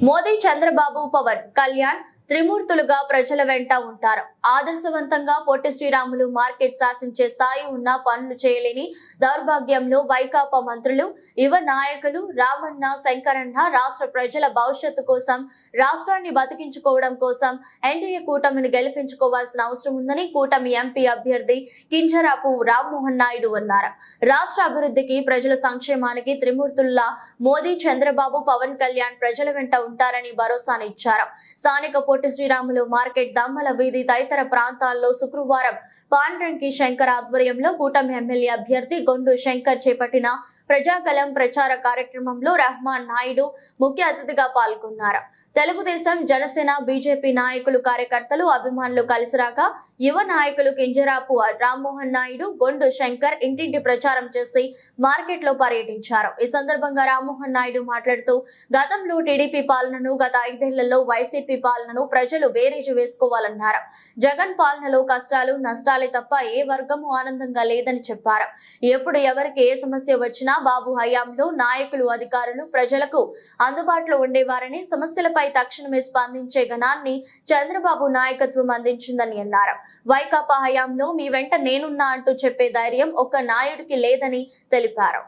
మోదీ, చంద్రబాబు, పవన్ కళ్యాణ్ త్రిమూర్తులుగా ప్రజల వెంట ఉంటారు. ఆదర్శవంతంగా పొట్టి శ్రీరాములు మార్కెట్ శాసించే స్థాయి ఉన్న పనులు చేయలేని దౌర్భాగ్యంలో వైకాపా మంత్రులు, యువ నాయకులు రామన్న, శంకరన్న రాష్ట్ర ప్రజల భవిష్యత్తు కోసం, రాష్ట్రాన్ని బతికించుకోవడం కోసం ఎన్డీఏ కూటమిని గెలిపించుకోవాల్సిన అవసరం ఉందని కూటమి ఎంపీ అభ్యర్థి కింజరాపు రామ్మోహన్ నాయుడు అన్నారు. రాష్ట్ర అభివృద్ధికి, ప్రజల సంక్షేమానికి త్రిమూర్తుల్లా మోదీ, చంద్రబాబు, పవన్ కళ్యాణ్ ప్రజల వెంట ఉంటారని భరోసానిచ్చారు. స్థానిక పొట్టి శ్రీరాములు మార్కెట్, దమ్మల వీధి తదితర ప్రాంతాల్లో శుక్రవారం పాండ్రంకి శంకర్ ఆధ్వర్యంలో కూటమి ఎమ్మెల్యే అభ్యర్థి గొండు శంకర్ చేపట్టిన ప్రజాకలం ప్రచార కార్యక్రమంలో రహమాన్ నాయుడు ముఖ్య అతిథిగా పాల్గొన్నారు. తెలుగుదేశం, జనసేన, బీజేపీ నాయకులు, కార్యకర్తలు, అభిమానులు కలిసిరాక యువ నాయకులు కింజరాపు రామ్మోహన్ నాయుడు, గొండు శంకర్ ఇంటింటి ప్రచారం చేసి మార్కెట్ లో పర్యటించారు. ఈ సందర్భంగా రామ్మోహన్ నాయుడు మాట్లాడుతూ, గతంలో టీడీపీ పాలనను, గత 5 ఏళ్లలో వైసీపీ పాలనను ప్రజలు బేరీజు వేసుకోవాలన్నారు. జగన్ పాలనలో కష్టాలు, నష్టాలే తప్ప ఏ వర్గము ఆనందంగా లేదని చెప్పారు. ఎప్పుడు ఎవరికి ఏ సమస్య వచ్చినా బాబు హయాంలో నాయకులు, అధికారులు ప్రజలకు అందుబాటులో ఉండేవారని, సమస్యలపై తక్షణమే స్పందించే ఘనాన్ని చంద్రబాబు నాయకత్వం అందించిందని అన్నారు. వైకాపా హయాంలో మీ వెంట నేనున్నా అంటూ చెప్పే ధైర్యం ఒక్క నాయుడికి లేదని తెలిపారు.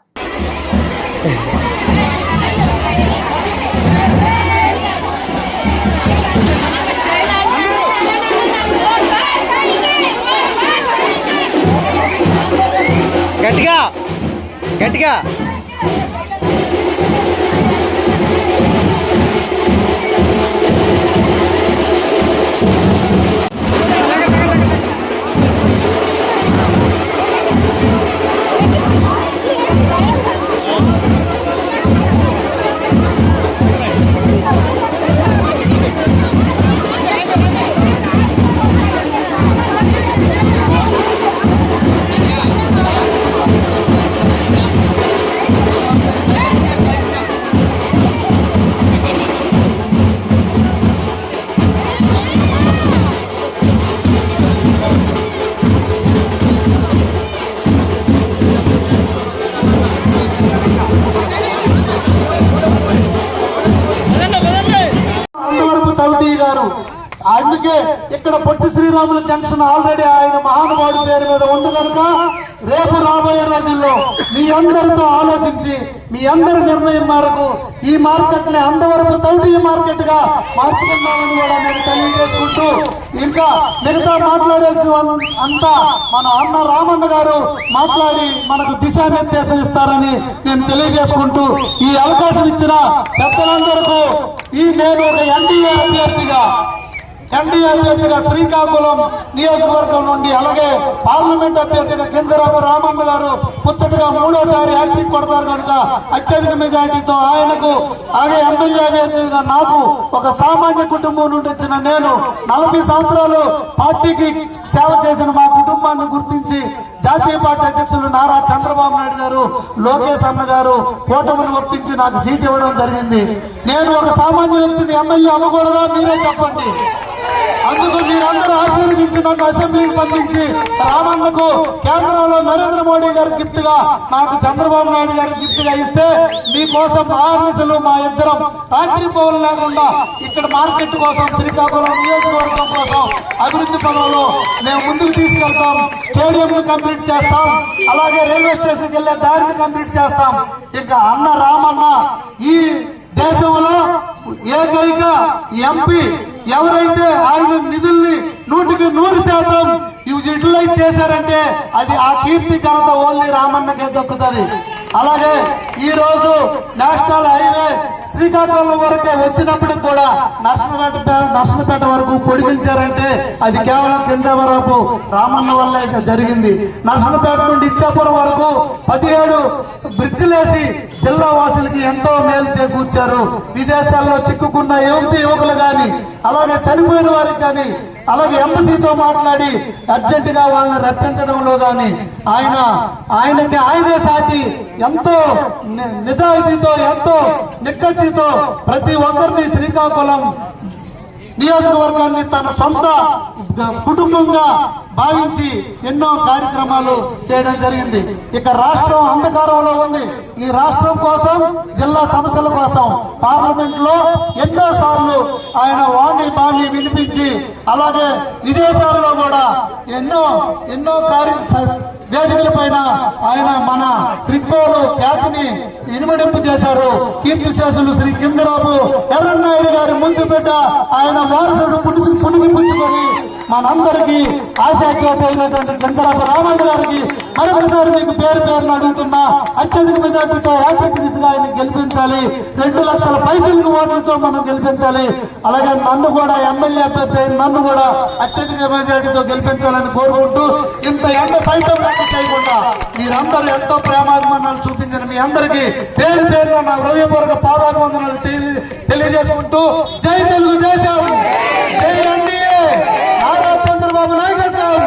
గట్టిగా గట్టిగా అందుకే ఇక్కడ పొట్టి శ్రీరాములు జంక్షన్ ఆల్రెడీ ఆయన మహానుభావుడి పేరు మీద ఉంది కనుక రేపు రాబోయే రోజుల్లో మీ అందరితో ఆలోచించి మీ అందరి నిర్ణయం మేరకు ఈ మార్కెట్ ని అంతవరకు తౌటి మార్కెట్ గా మార్చుకుందామని కూడా నేను తెలియజేసుకుంటూ, ఇంకా మిగతా మాట్లాడాల్సి అంతా మన అన్న రామన్న గారు మాట్లాడి మనకు దిశానిర్దేశం ఇస్తారని నేను తెలియజేసుకుంటూ, ఈ అవకాశం ఇచ్చిన పెద్దలందరికీ నేను ఒక ఎన్డీఏ అభ్యర్థిగా శ్రీకాకుళం నియోజకవర్గం నుండి, అలాగే పార్లమెంట్ అభ్యర్థిగా కింజరాపు రామన్న గారు ముచ్చటగా 3వ హ్యాట్రిక్ కొడతారు కనుక అత్యధిక మెజార్టీతో ఆయనకు, అలాగే ఎమ్మెల్యే అభ్యర్థిగా నాకు, ఒక సామాన్య కుటుంబం నుండి వచ్చిన నేను 40 సంవత్సరాలు పార్టీకి సేవ చేసిన మా కుటుంబాన్ని గుర్తించి జాతీయ పార్టీ అధ్యక్షులు నారా చంద్రబాబు నాయుడు గారు, లోకేష్ అన్న గారు కూటమిని ఒప్పించి నాకు సీట్ ఇవ్వడం జరిగింది. నేను ఒక సామాన్య వ్యక్తిని ఎమ్మెల్యే అవ్వకూడదా? మీరే చెప్పండి. అందుకు మీరందరూ ఆశీర్వదించి నన్ను అసెంబ్లీకి పంపించి రామన్నకు కేంద్రంలో నరేంద్ర మోడీ గారి గిఫ్ట్ గా, నాకు చంద్రబాబు నాయుడు గారి గిఫ్ట్ గా ఇస్తే మీకోసం ఆర్మీసులు మా ఇద్దరం రాత్రి పౌరులు లేకుండా ఇక్కడ మార్కెట్ కోసం, శ్రీకాకుళం నియోజకవర్గం కోసం అభివృద్ధి పనులలో మేము ముందుకు తీసుకెళ్తాం. స్టేడియం ని కంప్లీట్ చేస్తాం, అలాగే రైల్వే స్టేషన్కి వెళ్లే దారిని కంప్లీట్ చేస్తాం. ఇక అన్న రామన్న ఈ దేశంలో ఏకైక ఎంపీ ఎవరైతే ఆయన నిధుల్ని 100% యూటిలైజ్ చేశారంటే అది ఆ కీర్తి ఘనత ఓన్లీ రామన్నకే దొక్కుతుంది. అలాగే ఈ రోజు నేషనల్ హైవే శ్రీకాకుళం వరకే వచ్చినప్పటికి కూడా నర్సనపేట వరకు పొడిగించారంటే అది కేవలం కింజరాపు రామన్న వల్ల జరిగింది. నర్సనపేట నుండి ఇచ్చాపురం వరకు 17 బ్రిడ్జిలేసి జిల్లా వాసులకి ఎంతో మేలు చేకూర్చారు. విదేశాల్లో చిక్కుకున్న యువకులు గాని, అలాగే చనిపోయిన వారికి కానీ, అలాగే ఎంబసీతో మాట్లాడి అర్జెంట్ గా వాళ్ళని రప్పించడంలో గాని ఆయనే సాటి ఎంతో నిజాయితీతో, ఎంతో నిక్కచ్చితో ప్రతి ఒక్కరిని శ్రీకాకుళం నియోజకవర్గాన్ని తన సొంత కుటుంబంగా భావించి ఎన్నో కార్యక్రమాలు చేయడం జరిగింది. ఇక రాష్ట్రం అంధకారంలో ఉంది. ఈ రాష్ట్రం కోసం, జిల్లా సమస్యల కోసం పార్లమెంట్ లో ఎన్నో సార్లు ఆయన వాణి వినిపించి, అలాగే విదేశాల్లో కూడా ఎన్నో వేదికల పైన ఆయన మన శ్రీకోలు ఖ్యాతిని ఇనుమడింపు చేశారు. కీర్తి శేషులు శ్రీ కిందరాపు ఎర్రన్నాయుడు గారి ముందు బిడ్డ ఆయన వారసుడు పుణికి పుచ్చుకొని మనందరికీ ఆశాజ్యోతి అయినటువంటి కిందరాపు రామయ్య గారికి మరొకసారి మీకు పేరును అడుగుతున్నా. అత్యధిక మెజార్టీతో హ్యాట్రిక్ దిశగా ఆయన గెలిపించాలి. 2 లక్షల పైసలకు ఓట్లతో మనం గెలిపించాలి. అలాగే నన్ను కూడా ఎమ్మెల్యే అభ్యర్థి నన్ను కూడా అత్యధిక మెజార్టీతో గెలిపించాలని కోరుకుంటూ, ఇంత ఎండ సైతం చేయకుండా మీరందరూ ఎంతో ప్రేమాభిమానాలు చూపించిన మీ అందరికీ పేరున నా హృదయపూర్వక పాదాభివందనాలు తెలియజేసుకుంటూ, జై తెలుగుదేశం, జై ఎన్డీఏ, నారా చంద్రబాబు నాయకత్వం,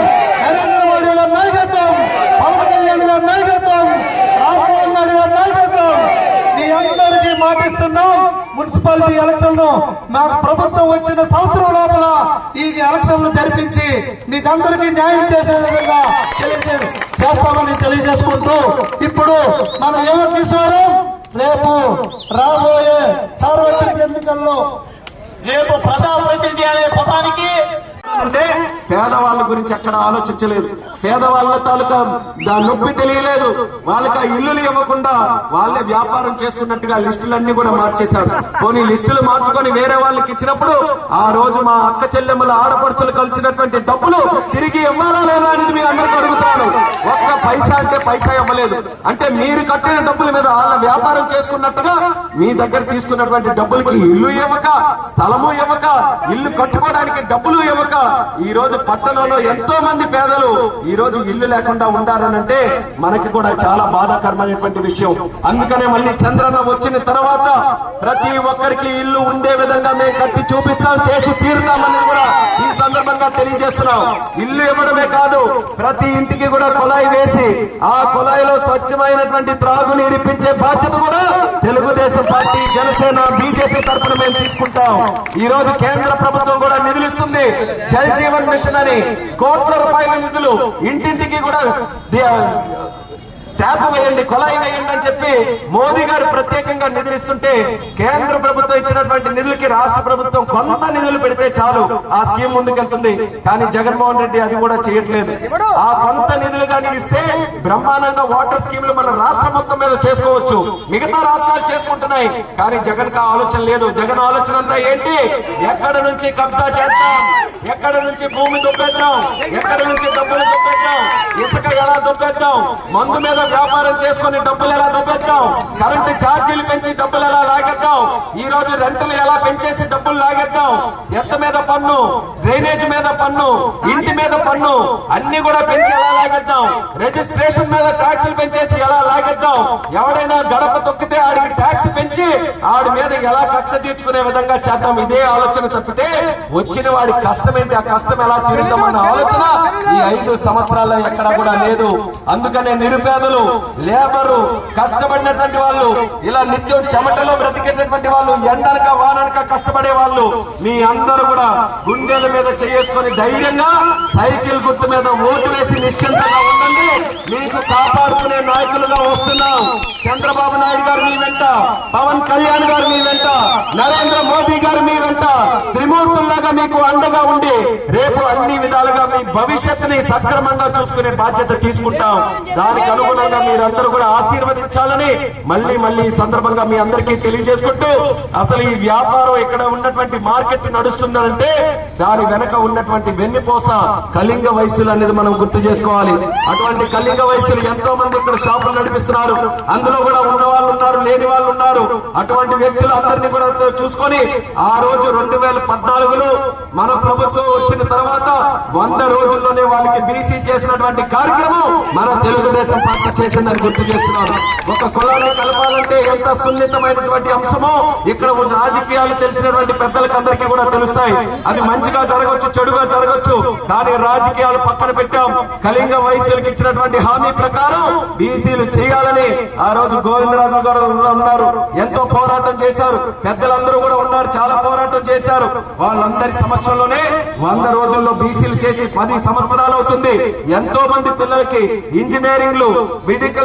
నరేంద్ర మోడీ గారి నాయకత్వం, పవన్ కళ్యాణ్ గారి నాయకత్వం, రామ్మోహన్ నాయుడు గారి నాయకత్వం. మీ అందరికీ మాటిస్తున్నాం, మున్సిపాలిటీ ఎలక్షన్ మాకు ప్రభుత్వం వచ్చిన సంవత్సరం లోపల ఈ ఎలక్షన్లు జరిపించి మీకందరికీ న్యాయం చేసే విధంగా చేస్తామని తెలియజేసుకుంటూ, ఇప్పుడు మన యువ కిషోరం రేపు రాబోయే సార్వత్రిక ఎన్నికల్లో రేపు ప్రజాప్రతినిధి అనే పదానికి అంటే పేదవాళ్ళ గురించి ఎక్కడ ఆలోచించలేదు. పేదవాళ్ళ తాలూకా దాని నొప్పి తెలియలేదు. వాళ్ళకి ఆ ఇల్లులు ఇవ్వకుండా వాళ్ళే వ్యాపారం చేసుకున్నట్టుగా లిస్టులన్నీ కూడా మార్చేశారు. కొన్ని లిస్టులు మార్చుకొని వేరే వాళ్ళకి ఇచ్చినప్పుడు ఆ రోజు మా అక్క చెల్లెమ్మల ఆడపడుచులు కలిసినటువంటి డబ్బులు తిరిగి ఇవ్వాలా లేదా అనేది మీ అందరికీ అడుగుతాను. ఒక్క పైసా అంటే పైసా ఇవ్వలేదు. అంటే మీరు కట్టిన డబ్బుల మీద వాళ్ళ వ్యాపారం చేసుకున్నట్టుగా మీ దగ్గర తీసుకున్నటువంటి డబ్బులకి ఇల్లు ఇవ్వక, స్థలము ఇవ్వక, ఇల్లు కట్టుకోవడానికి డబ్బులు ఇవ్వక ఈ రోజు పట్టణంలో ఎంతో మంది పేదలు ఈ రోజు ఇల్లు లేకుండా ఉండారనంటే మనకి కూడా చాలా బాధాకరమైనటువంటి విషయం. అందుకనే మళ్ళీ చంద్రన్న వచ్చిన తర్వాత ప్రతి ఒక్కరికి ఇల్లు ఉండే విధంగా మేము కట్టి చూపిస్తాం, చేసి తీరుతామని కూడా ఈ సందర్భంగా తెలియజేస్తున్నాం. ఇల్లు ఇవ్వడమే కాదు, ప్రతి ఇంటికి కూడా కుళాయి వేసి ఆ కుళాయిలో స్వచ్ఛమైనటువంటి త్రాగునీరు ఇప్పించే బాధ్యత కూడా తెలుగుదేశం పార్టీ, జనసేన, బీజేపీ తరఫున మేము తీసుకుంటాం. ఈ రోజు కేంద్ర ప్రభుత్వం కూడా నిధులు ఇస్తుంది. జల్ జీవన్ మిషన్ అని కోట్ల రూపాయల నిధులు ఇంటింటికి కూడా ట్యాప్ వేయండి, కుళాయి వేయండి అని చెప్పి మోదీ గారు ప్రత్యేకంగా నిధులిస్తుంటే కేంద్ర ప్రభుత్వం ఇచ్చినటువంటి నిధులకి రాష్ట్ర ప్రభుత్వం కొంత నిధులు పెడితే చాలు ఆ స్కీమ్ ముందుకెళ్తుంది. కానీ జగన్మోహన్ రెడ్డి అది కూడా చేయట్లేదు. ఆ కొంత నిధులు కానీ ఇస్తే బ్రహ్మాండంగా వాటర్ స్కీమ్లు మన రాష్ట్రం మొత్తం మీద చేసుకోవచ్చు. మిగతా రాష్ట్రాలు చేసుకుంటున్నాయి, కానీ జగన్ కా ఆలోచన లేదు. జగన్ ఆలోచన అంతా ఏంటి? ఎక్కడ నుంచి కబ్జా చేద్దాం, ఎక్కడ నుంచి భూమి దుబ్బేద్దాం, ఎక్కడ నుంచి డబ్బులు దుబ్బేద్దాం, ఇసుక ఎలా దుబ్బేద్దాం, మందు మీద వ్యాపారం చేసుకుని డబ్బులు ఎలా దుబ్బేద్దాం, కరెంటు ఛార్జీలు పెంచి డబ్బులు ఎలా లాగేద్దాం, ఈ రోజు రెంటులు ఎలా పెంచేసి డబ్బులు లాగేద్దాం, ఎత్త మీద పన్ను, డ్రైనేజ్ మీద పన్ను, ఇంటి మీద పన్ను అన్ని కూడా పెంచి ఎలా లాగేద్దాం, రిజిస్ట్రేషన్ మీద ట్యాక్సులు పెంచేసి ఎలా లాగేద్దాం, ఎవడైనా గడప తొక్కితే ఆడికి ట్యాక్స్ పెంచి ఆడి మీద ఎలా కక్ష తీర్చుకునే విధంగా చేద్దాం. ఇదే ఆలోచన తప్పితే వచ్చిన వాడి కష్టమైతే ఆ కష్టం ఎలా తీరుద్దామన్న ఆలోచన ఈ 5 సంవత్సరాల్లో ఎక్కడ కూడా లేదు. అందుకనే నిరుపేదలు, లేబరు, కష్టపడినటువంటి వాళ్ళు, ఇలా నిత్యం చెమటలో బ్రతికేటటువంటి వాళ్ళు, ఎండనక వాననక కష్టపడే వాళ్ళు, మీ అందరూ కూడా గుండెల మీద చేసుకొని ధైర్యంగా సైకిల్ గుర్తు మీద ఓటు వేసి నిశ్చింతగా ఉండండి. మీకు కాపాడుకునే నాయకులుగా వస్తున్నాం. చంద్రబాబు నాయుడు గారు మీ వెంట, పవన్ కళ్యాణ్ గారు మీ వెంట, నరేంద్ర మోదీ గారు మీ వెంట, త్రిమూర్తుల్లాగా మీకు అండగా ఉండి రేపు అన్ని విధాలుగా మీ భవిష్యత్తుని సక్రమంగా చూసుకునే బాధ్యత తీసుకుంటాం. దానికి అనుగుణంగా మీరందరూ కూడా ఆశీర్వదించాలని మళ్ళీ ఈ సందర్భంగా మీ అందరికీ తెలియజేసుకుంటూ, అసలు ఈ వ్యాపారం ఇక్కడ ఉన్నటువంటి మార్కెట్ నడుస్తుందంటే దాని వెనక ఉన్నటువంటి వెన్నుపోస కళింగ వయసులు అనేది మనం గుర్తు చేసుకోవాలి. అటువంటి కళింగ వయసులు ఎంతో మంది ఇక్కడ షాపులు నడిపిస్తున్నారు. అందులో కూడా ఉన్న వాళ్ళు ఉన్నారు, లేని వాళ్ళు ఉన్నారు. అటువంటి వ్యక్తులు అందరినీ కూడా చూసుకొని ఆ రోజు 2014లో మన ప్రభుత్వం వచ్చిన తర్వాత 100 రోజుల్లోనే వాళ్ళకి బీసీ చేసినటువంటి కార్యక్రమం మన తెలుగుదేశం పార్టీ చేసిందని గుర్తు చేస్తున్నాను. ఒక కులాన్ని కలపాలంటే ఎంత సున్నితమైనటువంటి అంశమో ఇక్కడ ఉన్న రాజకీయాలు తెలిసినటువంటి పెద్దలకు అందరికీ కూడా తెలుస్తాయి. అది మంచిగా జరగవచ్చు, చెడుగా జరగచ్చు, కానీ రాజకీయాలు పక్కన పెట్టాం. కళింగ వైశ్యులకు ఇచ్చినటువంటి హామీ ప్రకారం బీసీలు చేయాలని ఆ రోజు గోవిందరాజు గారు ఉన్నారు, ఎంతో పోరాటం చేశారు. పెద్దలందరూ కూడా ఉన్నారు, చాలా పోరాటం చేశారు. వాళ్ళందరి సమక్షంలోనే 100 రోజుల్లో బీసీలు చేసి 10 సంవత్సరాలు అవుతుంది. ఎంతో మంది పిల్లలకి ఇంజనీరింగ్లు, మెడికల్